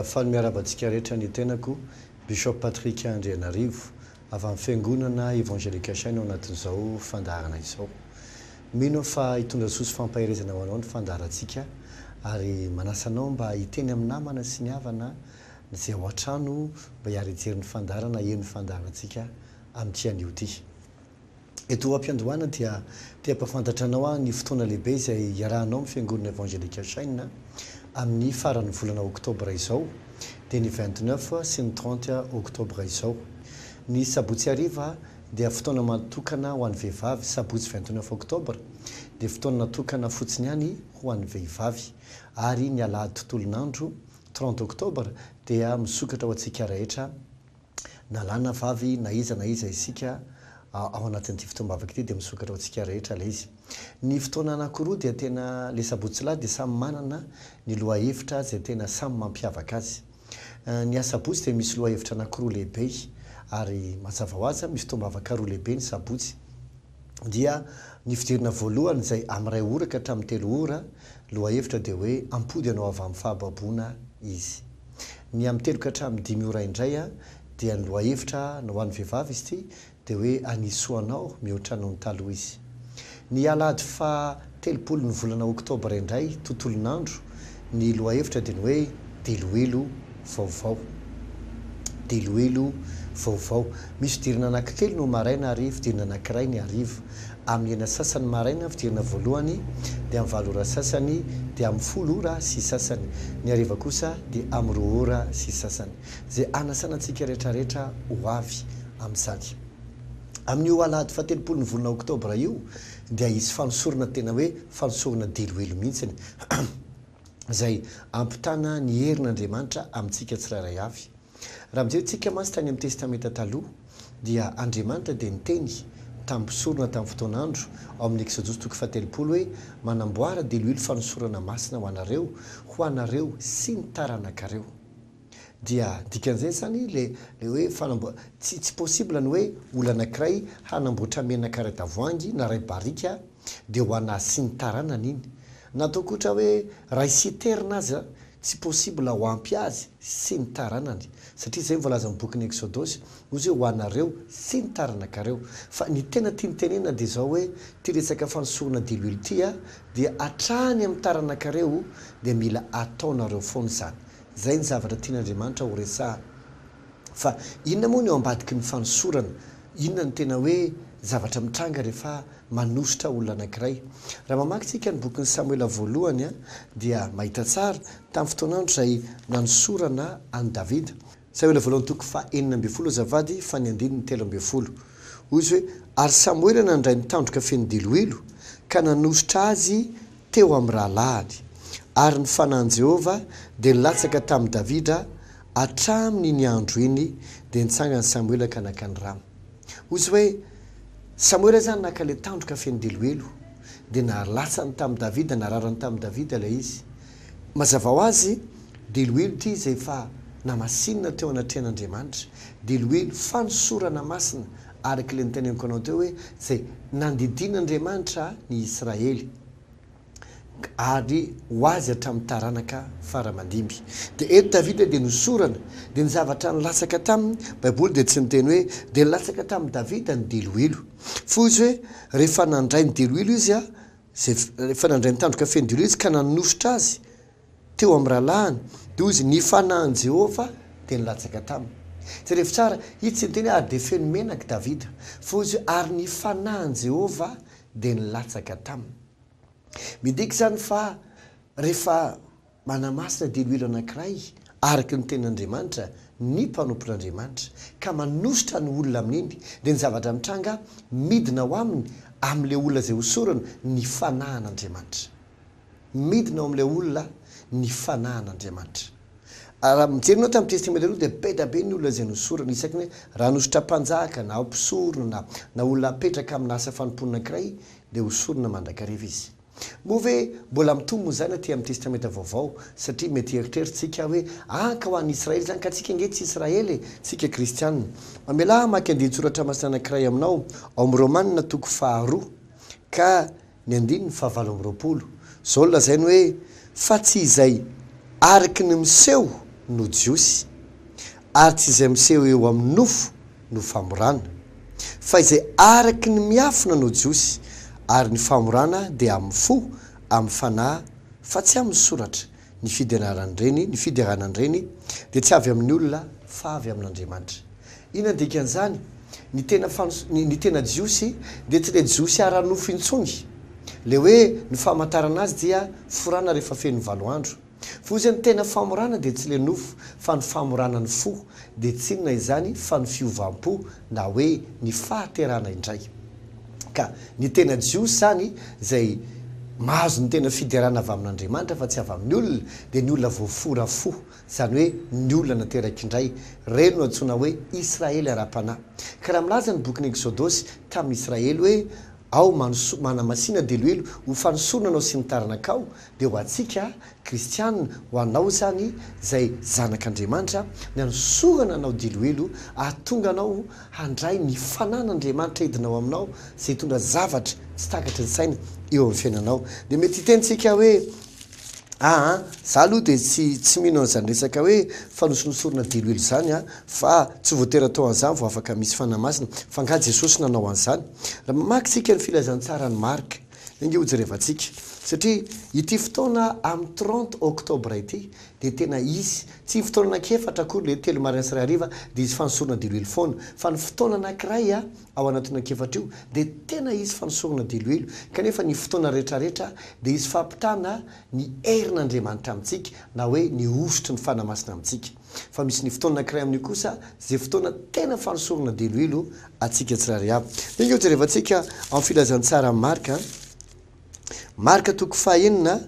Faly miarabantsika rehetra ny tenako Bishop Patrick Andrianarivo avy amin'ny fiangonana Evangelique Chaine ao anatin'izao fandaharana izao. Mino fa hitondra soso fampaherezana ho anao ny fandaharantsika ary manasa anao mba hiteny amin'ny namana sy ny havana izay ao an-trano mba hiary hijery ny fandaharana eny ny fandaharantsika amin'ity anio ity. Eto am-piandohana dia te-hampafantatra anao ny fotoana lehibe izay iarahanao amin'ny fiangonana Evangelique Chaine amin'ny faran'ny volana oktobra izao dia ny 29 sy ny 30 oktobra izao. Ny sabotsy hariva dia fotoana natokana ho an'ny vehivavy, sabotsy 29 oktobra dia fotoana natokana fotsiny ihany ho an'ny vehivavy, ary ny alahady tontolon'andro 30 oktobra dia misokatra ho antsika rehetra na lahy na vavy na iza isika ao anatin'ity fotoam-bavaka ity dia misokatra ho antsika rehetra ilay izy. Ny fotoana anankiroa dia tena le sabotsy lahy dia samy manana ny loha hevitra izay tena samy mampiavaka azy. Ny sabotsy dia misy loha hevitra anankiroa lehibe ary mazava ho azy misy fotoam-bavaka roa lehibe ny sabotsy. Dia ny fidirana voalohany izay amin'ny 2 ora ka hatramin'ny 3 ora loha hevitra dia hoe ampody ianao avy amin'ny fahababoana izy. Ny amin'ny 3 ka hatramin'ny 5 ora indray dia ny loha hevitra ho an'ny vehivavy izy ity dia hoe anisoanao mihoatra noho ny taloha izy. Ny alahady fa 30 ny volana oktobra indray tontolon'andro ny loha hevitra dia ny hoe deloelo vaovao. Deloelo vaovao. Misy fidirana anankitelo no maraina ary fidirana anankiray ny hariva. Amin'ny ena sasany maraina fidirana voalohany dia amin'ny 7 ora sasany dia amin'ny 10 ora sy sasany. Ny hariva kosa dia amin'ny 2 ora sy sasany. Izay anasana antsika rehetrarehetra ho avy amin'izany. Amin'io alahady fa 30 ny volana oktobra io dia isy fanosorana tena hoe fanosorana deloelo mihitsiny izay ampitana ny herin'Andriamanitra amintsika tsirairay avy. Raha mijery mantsy tany amin'ny testamenta taloha dia Andriamanitra dia niteny tampisorona tamin'ny fotoan'andro ao amin'ny Exodus 30 hoe manamboara deloelo fanosorana masina ho anareo sy ny taranakareo. Dia dikan'izay zany le hoe tsy possible ny hoe olona anankiray hanamboatra menaka ray tavoahangy na ray barika dia ho ana sy ny taranany iny. Natao koatra hoe ray siterina azy tsy possible ho ampy azy sy ny taranany, satria izay voalaza amin'ny bokin'ny Exodus ozy hoe ho anareo sy ny taranakareo. Fa ny tena tiany tenena dia izao hoe ty resaka fanosorana deloelo ity dia hatrany amin'ny taranakareo dia mila ataonareo foana izany. Zay ny zavatra tian'Andriamanitra ho resahana. Fa inona moa ny eo ambadiky ny fanosorana? Inona ny tena hoe zavatra mitranga rehefa manositra olona anankiray? Raha mamaky tsika ny bokin'ny Samuela voalohany dia mahita tsara tamin'ny fotoan'andro izay nanosorana an'i Davida. Samuela voalohany 4:12 azafady fa ny 3:13. Ozy hoe ary Samuela nandray nitandroka feno deloelo ka nanositra azy teo amin'ny rahalahiny. Ary ny fanahin'i Jehova dia nilatsaka tamin'i Davida hatramin'iny andro iny dia nitsangana Samuela ka naka ny rano. Ozy hoe Samuela zany naka le tandroka feno deloelo dia nalatsany tamin'i Davida, nararany tamin'i Davida ilay izy. Mazava ho azy deloelo ity izay efa namasinina teo anatrehan'Andriamanitra. Deloelo fanosorana masina araka ilay niteneniko anao teo hoe izay nandidin'Andriamanitra ny Israely ary ho azy hatramin'ny taranaka faramandimby. Dia eto Davida dia nosorana dia ny zavatra nilatsaka taminy Baiboly dia tsy miteny hoe dia nilatsaka tamin'i Davida ny deloelo. Fa izy hoe rehefa nandray ny deloelo izy rehefa nandray ny tandroka feno deloelo izy ka nanositra azy teo amin'ny rahalahiny dia izy ny fanahin'i Jehova dia nilatsaka taminy. Tsy rehefa tsara izy tsy miteny ary dia feno menaka Davida, fa izy ary ny fanahin'i Jehova dia nilatsaka taminy. Midika zany fa rehefa manamasina deloelo anankiray araka ny ten'Andriamanitra ny mpanompon'Andriamanitra ka manositra ny olona amin'iny dia ny zavatra mitranga midina ho aminy amin'ilay olona izay hosorana ny fanahan'Andriamanitra. Midina ao amin'ilay olona ny fanahan'Andriamanitra. Raha mijerinao tamin'ny testamenta aloha dia beda be ny olona izay nosorana isaky ny raha nosotra mpanjaka na mpisorona na olona apetraka amin'ny asa fanompoana anankiray dia hosorana mandrakariva izy. Moa ve mbola mitombo zany aty amin'ny testamenta vaovao satria mety eritreritsika hoe ka ho an'ny Israely zany ka tsika nge tsy Israely tsika kristianina. Mamela maky andin-tsoratra masina anankiray aminao ao amin'ny Romanina 2 ka ny 9:20. Zao lazainy hoe fa tsy izay araky ny miseho no jiosy ary tsy izay miseho eo amin'ny nofo no famorana fa izay araky ny miafina no jiosy ary ny famorana dia amin'ny fo amin'ny fanahy fa tsy amin'ny soratra ny fideranan'ireny dia tsy avy amin'ny olona fa avy amin'Andriamanitra. Ina dikan'izany ny tena jiosy dia tsy le jiosy ara-nofo intsony le hoe ny famantarana azy dia forana rehefa feno 7 andro fa ozy ny tena famorana dia tsy le nofo fa ny famorana ny fo dia tsy inona izany fa ny fiovam-po na hoe ny fahaterana indray. Ka ny tena jiosy zany zay mahazo ny tena fiderana avy amin'Andriamanitra fa tsy avy amin'ny olona dia ny olona voafora fo zany hoe ny olona nateraka indray reno no antsoina hoe Israely ara-panahy. Ka raha milaza ny boky ny Exodosy tamin'ny Israely hoe ao manamasina deloelo ho fanosorona anao sy ny taranakao dia ho antsika kristianina ho anao zany zay zanak'Andriamanitra ny anosorana anao deloelo ahatonga anao handray ny fanan'Andriamanitra edinao aminao zay hitondra zavatra tsy takatra ny saina eo amin'ny fiainanao. Dia mety hitentsika hoe za aloha dia tsy mino an'izany resaka hoe fanosinosorana deloelo zany fa tsy voatera tao an'izany vao afaka misy fanamasina fa nga Jesosy nanao an'izany. Raha mamakytsika ny filazantsara ny Marka inge hojerevantsika satria ity fotoana amin'ny 30 oktobra ity dia tena izy tsy fotoana anakefatra akory le 3 marina sy 2 hariva dia izy fanosorana deloelo foana fa ny fotoana anankiray ao anatin'ny anakefatra io dia tena izy fanosorana deloelo kanefa ny fotoana rehetrarehetra dia izy fampitana ny herin'Andriamanitra amintsika na hoe ny osotry ny fanamasina amintsika fa misy ny fotoana anankiray amin'io kosa zay fotoana tena fanosorana deloelo atsika tsirairay avy. Inge hojerevantsika amin'ny filazantsara Marka toko 9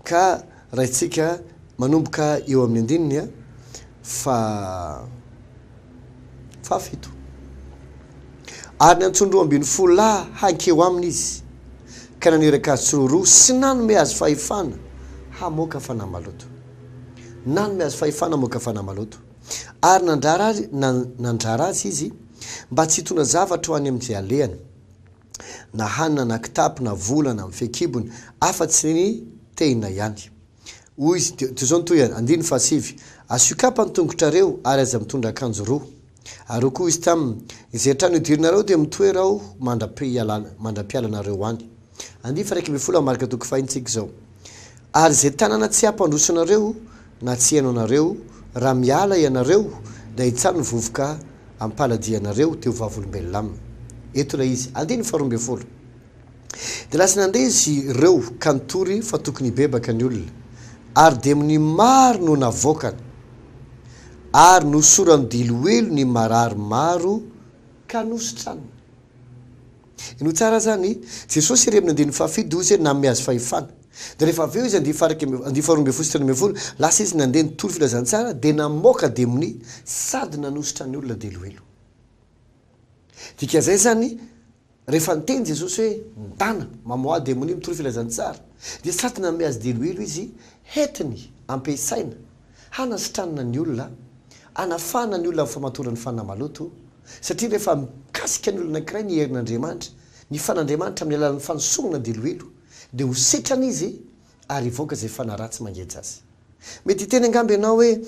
ka rahaitsika manomboka eo amin'ny 9 fa 7 ary ny antsondro 12 lahy hankeo aminy izy ka naneraka azy tsiroroa sy nanome azy fahefana hamoaka fanahy maloto ary nandrara azy izy mba tsy hitona zavatra ho any amin'izay alehany na hanina na kitapo na volana amin'ny fekibony afa-tsy ny tehina ihany. Hoy izy zao nytoy ihany 9 asokapa ny tongotrareo ary aza mitondra akanjo roa ary koa izy taminy izay trano idirinareo dia mitoera aho mandra-pialanareo any. 9 Marka toko 9 zao ary izay tanana tsy hampandrosanareo na tsy hainao nareo raha miala ianareo da hitsano ny vovoka ampaladianareo teo vavolombelona aminy. Eto ilay izy 12 dia lasa nandeha izy ireo ka nitory fa tokony hibebaka ny olona ary demony maro no navoakany ary nosorany deloelo ny marary maro ka nosotraniny. Ino tsara zany Jesosy remina 17 ozy nanome azy fahefana dia rehefa avy eo izy 12 lasa izy nandeha nitory filazantsara dia namoaka demony sady nanosotra ny olona deloelo. Dikan'izay zany rehefa niteny Jesosy hoe ndana mamoa demony mitory filazantsara dia sady nanome azy deloelo izy hetiny ampiasaina hanasitranina ny olona anafana ny olona famatorany fanahy maloto satria rehefa mikasika ny olona anankiray ny herin'Andriamanitra ny fan'Andriamanitra amin'ny alalan'ny fanosorana deloelo dia ho setrana izy ary ivoaka izay fanahy ratsy mangeja azy. Mety hiteny angamby ianao hoe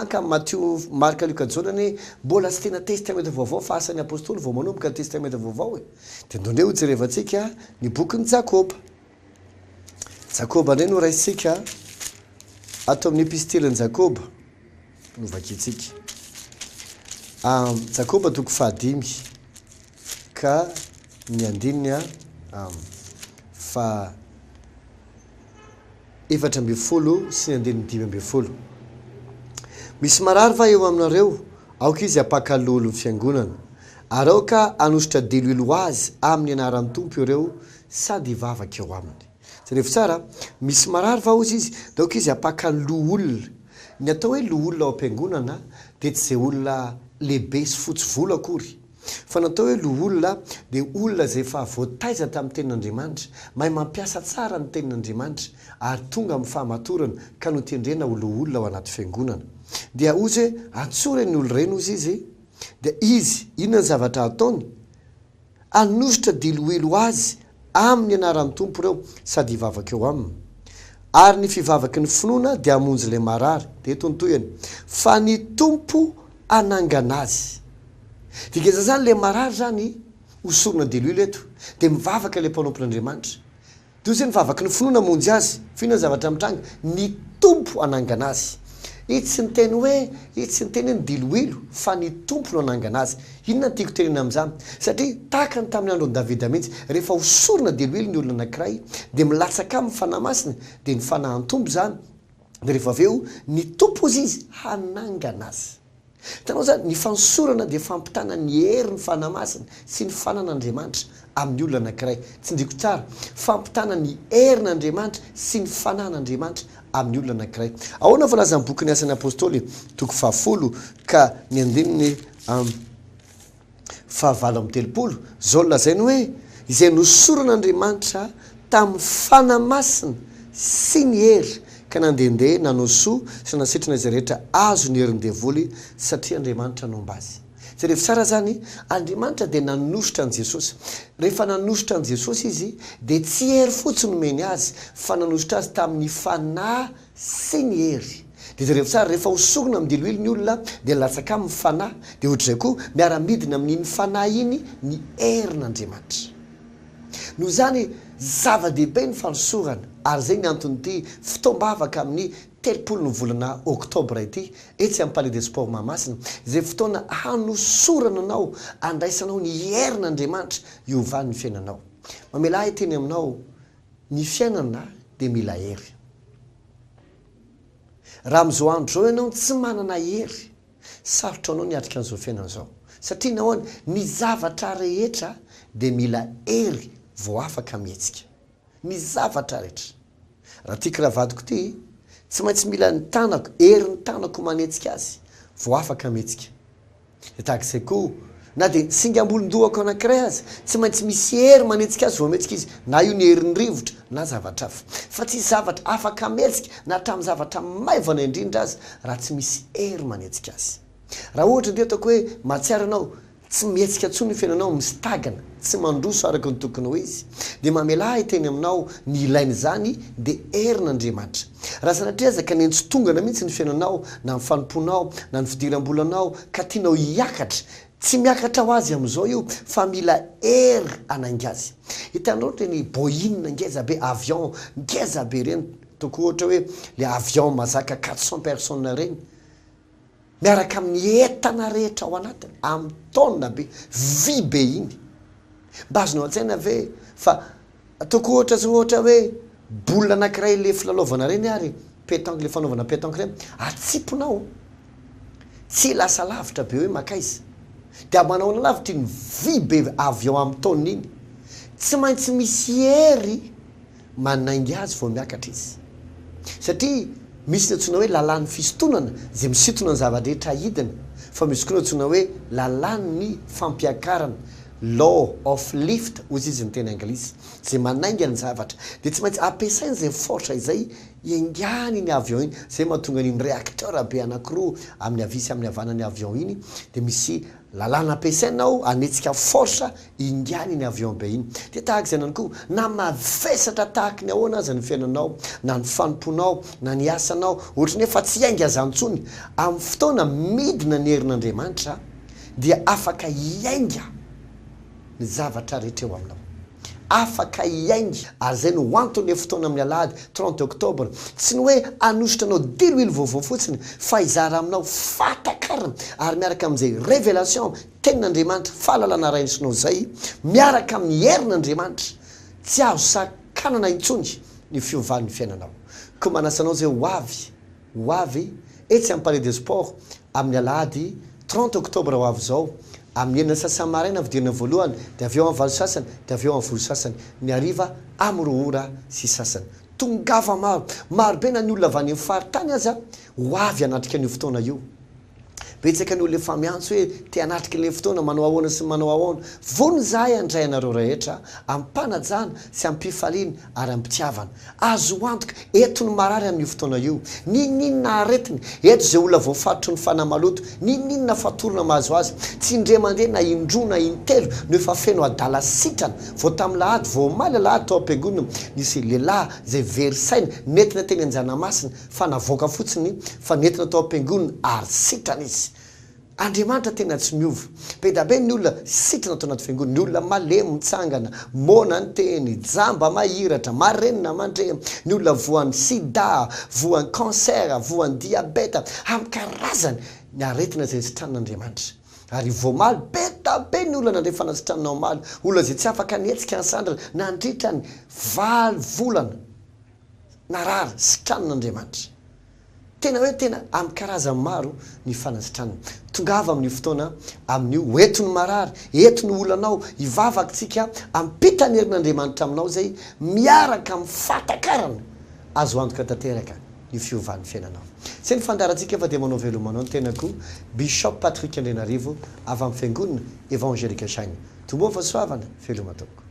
ka Matthieu, Marka, Luka, Jona hoe mbola tsy tena testamenta vaovao fa asan'ny apôstôly vao manomboka ny testamenta vaovao dia indrindray hojerevantsika ny bokin'ny Jakoba indray no raisitsika ato amin'ny episteliny Jakoba novakitsika Jakoba toko 5 ka ny 9 fa 7 sy ny 5. Misy marary va eo aminareo aoka izy apakalolo ny fiangonana ary aoka anosotra deloelo azy amin'ny anaran'ny tompo ireo sady hivavaka eo aminy. Jerevy tsara misy marary va ozy izy dia aoka izy apakalo olona. Ny atao hoe lo olona ao am-piangonana dia tsy izay olona lehibe sy fotsy volo akory fa natao hoe lo olona dia olona izay efa voataiza tamin'ny tenin'Andriamanitra mahay mampiasa tsara ny tenin'Andriamanitra ary tonga amin'ny fahamatorana ka no tendrena ho lo olona ao anaty fiangonana. Dia ozy hoe antsorany olo reny ozy izy dia izy inona ny zavatra ataony anosotra deloelo azy amin'ny anaran'ny tompo ireo sady hivavaka eo aminy ary ny fivavaky ny finoana dia amonjy le marary de tontoyany fa ny tompo anangana azy dikeza zany le marary zany hosorona de lui leto de mivavaka le mpanompon'andriamanitra de zay mivavaky ny finoana amonjy azy fino zavatra mitranga ny tompo anangana azy itsy ny teny hoe itsy ny teny hoe ny diloilo fa ny tompo no anangana azy inona tiako tenena am'izany satria tahaka ny tamin'ny andro ny davida mihitsy rehefa hosorona diloilo ny olona anankiray de milatsaka amin'ny fanahy masina de ny fanahan-tompo zany de rehefa aveo ny tompo izy izy hanangana azy tanao zany ny fansorana de fampitana ny hery ny fanahy masina sy ny fanan'andriamanitra amin'ny olona anankiray tsy ndiko tsara fampitana ny herin'andriamanitra sy ny fanan'andriamanitra amin'ny olona anankiray ahoana voalaza ny boky ny asan'ny apôstôly toko 10 ka ny andininy fahavalo amin'ny telopolo zao lazainy hoe izay nosoran'andriamanitra tamin'ny fanahy masina sy ny hery ka nandehandeha nanao soa sy nasitrana izay rehetra azo ny herin-devoly satria andriamanitra nomba azy zay rehefa tsara zany andriamanitra de nanositra an' jesosy rehefa nanositra an' jesosy izy de tsy hery fotsiny nomeny azy fa nanositra azy tamin'ny fanahy sy ny hery de zay rehefa tsara rehefa hosorona amin'ny diloilo ny olona de latsaka amin'ny fanahy de ohatr'izay koa miara-midina amin'iny fanahy iny ny herin'andriamanitra noho zany zava-dehibe ny fanosorana ary zay ny antonyity fitombavaka amin'ny 30 ny volana oktobra ity etsy amin'ny palais des sports Mahamasina zay fotoana hanosorana anao andraisanao ny herin'andriamanitra iovany ny fiainanao mamela teny aminao ny fiainana de mila hery raha am'izao andro zao ianao tsy manana hery sarotra anao niatrika an'izao fiainana zao satria nahoana ny zavatra rehetra de mila hery vao afaka mihetsika ny zavatra rehetra raha tia kiravadiko ty tsy maintsy mila ny tanako hery ny tanako manetsika azy vao afaka mihetsika de tahak'izay koa na de singambolon-dohako anankiray azy tsy maintsy misy hery manetsika azy vao mihetsika izy na io ny herin'ny rivotra na zavatra hafa fa tsy zavatra afaka mihetsika na hatramin'ny zavatra maivana indrindra azy raha tsy misy hery manetsika azy raha ohatra de ataoko hoe mahatsiaro anao tsy mihetsika ntsony ny fiainanao misy tagana tsy mandroso araka ny tokony ho izy de mamela teny aminao ny ilainy zany de herin'andriamanitra raha sanatriazaka ny entsitongana mihitsy ny fiainanao na ny fanomponao na ny fidiram-bolanao ka tianao hiakatra tsy miakatra ho azy am'izao io fa mila hery anangazy hitanao reny boïne ngeza be avion ngeza be reny toko ohatra hoe le avion mazaka 400 personnes reny miaraka amin'ny entana rehetra ao anatiny amin'ny taona be vy be iny mba azonao an-tsaina ve fa toko ohatra zao ohatra hoe bola anankiray le filalaovana reny ary pétanque le fanaovana pétanque reny atsiponao tsy lasa lavitra be hoe makaiza de manao na lavitra iny vy be avion amin'ny taona iny tsy maintsy misy hery manaingy azy vao miakatra izy satria misy nyatsona hoe lalàn'ny fisintonana zay misintona ny zava-drehetra hidina fa misy koa nyatsona hoe lalàn'ny fampiakarana law of lift ozy izy ny teny anglisy zay manainga ny zavatra de tsy maintsy ampiasainy zay fortra izay iangany ny avion iny zay mahatonga ny réacteur be anankiroa amin'ny avisy amin'ny havanany avion iny de misy lalàna ampiasainao anetsika fortra ingany ny avion be iny de tahaka zay nany koa na mavesatra tahaka ny ahoana azy ny fiainanao na ny fanomponao na ny asanao ohatrany hoe fa tsy hainga azantsony amin'ny fotoana midina ny herin'andriamanitra dia afaka iainga ny zavatra rehetra eo aminao afaka iaingy ary zay no antony fotoana amin'ny alahady 30 oktobra tsy ny hoe anositra anao diloilo vaovao fotsiny fa izara aminao fatakarana ary miaraka amin'izay révélation tenin'andriamanitra fahalalana raisinao zay miaraka amin'ny herin'andriamanitra tsy azo sakanana intsony ny fiovan'ny fiainanao ko manasanao zay ho avy etsy amin'ny palais des sports amin'ny alahady 30 oktobra ho avy zao amin'ny enina sasany maraina vidirina voalohany de aveo amin'ny valo sasany de aveo amin'ny folo sasany ny ariva amin'ny roa ora sy sasany tongava marobe na ny olona avy any amin'ny faritany aza ho avy anatrika an'io fotoana io betsaka ny olo efa miantso hoe te anatriky le fotoana manao ahoana sy manao ahoana vony zahay andray anareo rehetra ampanajana sy ampifaliany ary ampitiavana azo antoka eto ny marary amin'ny fotoana io ninninna aretiny eto zay olona voafatotro ny fanamaloto ninninna fatorona mahazo azy tsy indre mandeha na indroa na intelo no efa feno adala sitrana vao tamin'ny lahady vao maly lahady tao am-piangonana nisy lehilahy zay verisaina nentina teny an-janamasina fa navoaka fotsiny fa nentina tao am-piangonana ary sitrana izy Andriamanitra tena tsy miova be da be ny olona sitrana tao anaty fiangonana ny olona malemy mitsangana mona ny teny jamba mahiratra marenina mandre ny olona voan'ny sida voan'ny cancer voan'ny diabeta amin'ny karazany ny aretina zay sitran'Andriamanitra ary vomaly be da be ny olona nandrefana sitranao maly olona zay tsy afaka nietsika ny sandrana nandritra ny 8 volana narary sitran'Andriamanitra tena hoe tena amin'ny karazany maro ny fanasitranana tongava amin'ny fotoana amin'io eto ny marary eto ny olanao ivavakintsika ampitany herin'Andriamanitra aminao zay miaraka amin'ny fatakarana azo antoka tanteraka ny fiovan'ny fiainanao sy ny fandarantsika efa dia manao velomanao ny tenako Bishop Patrick Andrianarivo avy amin'ny fiangonana Evangelique Chaigny tomboa fa soavana veloma toko